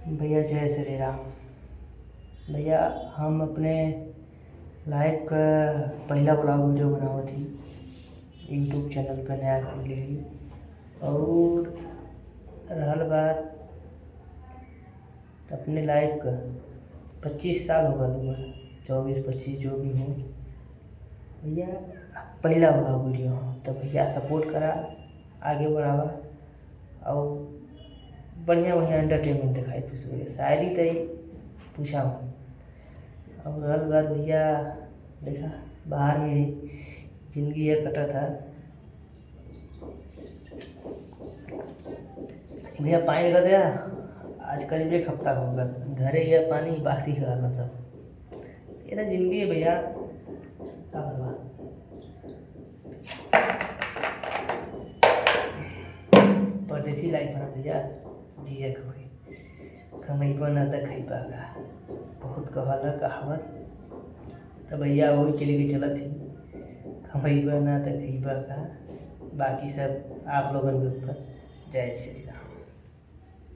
भैया जय श्री राम। भैया हम अपने लाइफ का पहला ब्लॉग वीडियो बनावत थी यूट्यूब चैनल पर नया खुले ही। और रहल बात अपने लाइफ का 25 साल हो गल उम्र, 24-25 जो भी हो भैया, पहला ब्लॉग वीडियो हो तो भैया सपोर्ट करा, आगे बढ़ावा और बढ़िया बढ़िया एंटरटेनमेंट दिखाई तू सुबह शायरी तई पूछा हूँ। और हर बार भैया देखा बाहर में जिंदगी है कटा था भैया। पानी लगा दिया आज करीब 1 हफ्ता हो गया, घरे यह पानी बासी का हाल सब। ये तो जिंदगी है भैया, क्या करवा। परदेसी लाइफ है भैया, जिया कोई कमैबा न त खैबा का, बहुत कहला कहावत। तो भैया वही के लेके चलत ही, कमैबा न त खैबा का। बाकी सब आप लोगन के ऊपर। जय श्री राम।